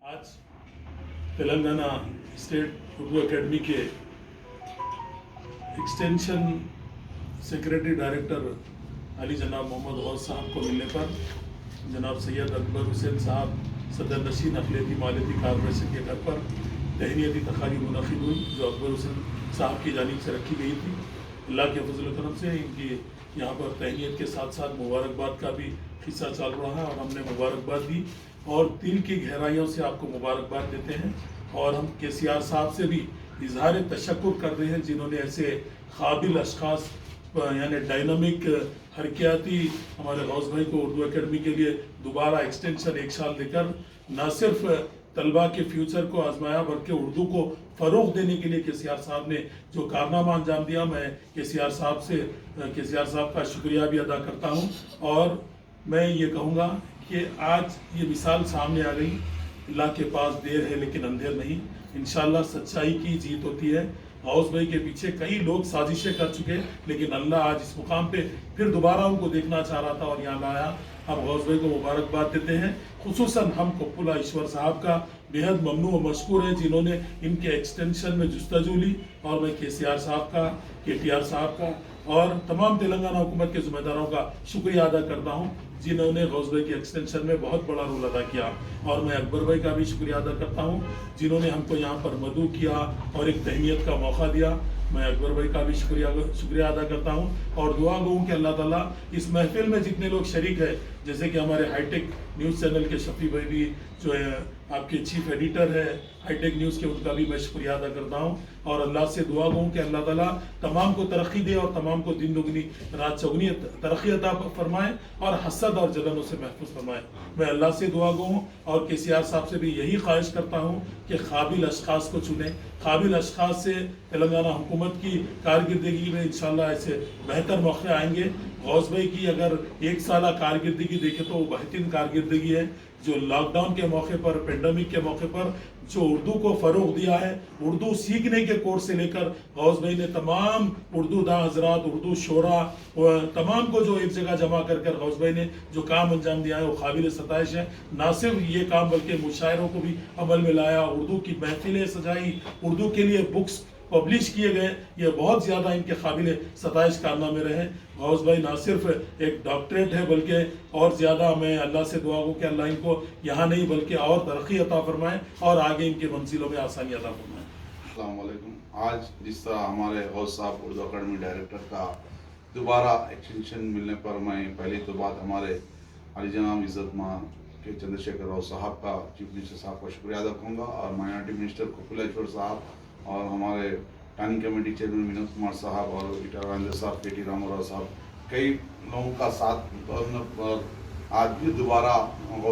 आज Telangana state Urdu academy के extension secretary director Ali जनाब मोहम्मद गौस साहब को मिलने पर जनाब सैयद अकबर हुसैन साहब सदर नशीन अखिलती मालियती कॉर्पोरेशन के घर पर तहनीती तकारीब मुनक़िद हुई जो अकबर हुसैन साहब की जानिब से रखी गई थी। अल्लाह के फजल करम से इनकी यहाँ पर तहनीत के साथ साथ मुबारकबाद का भी हिस्सा चल रहा है और हमने मुबारकबाद दी और दिल की गहराइयों से आपको मुबारकबाद देते हैं। और हम KCR साहब से भी इजहार तशक्कुर कर रहे हैं जिन्होंने ऐसे काबिल अशखास यानी डायनामिक हरकियाती हमारे गौस भाई को उर्दू एकेडमी के लिए दोबारा एक्सटेंशन एक साल देकर न सिर्फ तलबा के फ्यूचर को आजमाया बल्कि उर्दू को फ़रोग़ देने के लिए KCR साहब ने जो कारनामा अंजाम दिया, मैं KCR साहब का शुक्रिया भी अदा करता हूँ। और मैं ये कहूँगा कि आज ये मिसाल सामने आ गई। अल्लाह के पास देर है लेकिन अंधेर नहीं, इंशाअल्लाह सच्चाई की जीत होती है। गौस भाई के पीछे कई लोग साजिशें कर चुके लेकिन अल्लाह आज इस मुकाम पे फिर दोबारा उनको देखना चाह रहा था और यहाँ लाया। हम गौस भाई को मुबारकबाद देते हैं। खुसूसन हम कपुला ईश्वर साहब का बेहद ममनू व मशकूर है जिन्होंने इनके एक्सटेंशन में जुस्तजू ली। और मैं KCR साहब का, KTR साहब का और तमाम तेलंगाना हुकूमत के ज़िम्मेदारों का शुक्रिया अदा करता हूँ जिन्होंने गौस भाई के एक्सटेंशन में बहुत बड़ा रोल अदा किया। और मैं अकबर भाई का भी शुक्रिया अदा करता हूँ जिन्होंने हमको यहाँ पर मदऊ किया और एक तहनीत का मौका दिया। मैं अकबर भाई का भी शुक्रिया अदा करता हूँ और दुआ गो कि अल्लाह ताला इस महफिल में जितने लोग शरीक है, जैसे कि हमारे हाईटेक न्यूज़ चैनल के शफी भाई भी जो है आपके चीफ एडिटर है हाईटेक न्यूज़ के, उनका भी मैं शुक्रिया अदा करता हूँ। और अल्लाह से दुआ गो कि अल्लाह ताला तमाम को तरक्की दे और तमाम को दिन दुगनी रात चौगनी तरक्की अता फरमाए और हसद और जलनों से महफूज फरमाए। मैं अल्लाह से दुआ गो हूँ और KCR साहब से भी यही ख्वाहिश करता हूँ कि काबिल अशखास को चुने। काबिल अशखास से तेलंगाना हुकूमत की कारकर्दगी में इंशाअल्लाह ऐसे बेहतर मौके आएंगे। गौस भाई की अगर एक साल कारकर्दगी देखें तो वो बेहतरीन कारकर्दगी है। जो लॉकडाउन के मौके पर, पेंडेमिक के मौके पर जो उर्दू को फ़रोग़ दिया है, उर्दू सीखने के कोर्स से लेकर गौस भाई ने तमाम उर्दू दां हजरात, उर्दू शोरा तमाम को जो एक जगह जमा कर कर गौस भाई ने जो काम अंजाम दिया है वो काबिल सताइश है। ना सिर्फ ये काम बल्कि मुशायरों को भी अमल में लाया, उर्दू की महफिलें सजाई, उर्दू के लिए बुक्स पब्लिश किए गए, ये बहुत ज़्यादा इनके काबिल सताइश कारनामे रहे। गौस भाई ना सिर्फ एक डॉक्टरेट है बल्कि और ज़्यादा मैं अल्लाह से दुआ हूँ कि अल्लाह इनको यहाँ नहीं बल्कि और तरक्की अता फरमाए और आगे इनके मंजिलों में आसानी अता फरमाए। अस्सलाम वालेकुम। आज जिस तरह हमारे गौस साहब उर्दू अकेडमी डायरेक्टर का दोबारा एक्सटेंशन मिलने पर मैं पहली तो बात हमारे अली जनाब इज़्ज़त मां के चंद्रशेखर राव साहब का, चीफ मिनिस्टर साहब का शुक्रिया अदा करूँगा और माइनॉरिटी मिनिस्टर कपुला ईश्वर साहब और हमारे planning committee chairman Vinod Kumar साहब और इटारांजन साहब, KT रामाराव साहब, कई लोगों का साथ पर आज भी दोबारा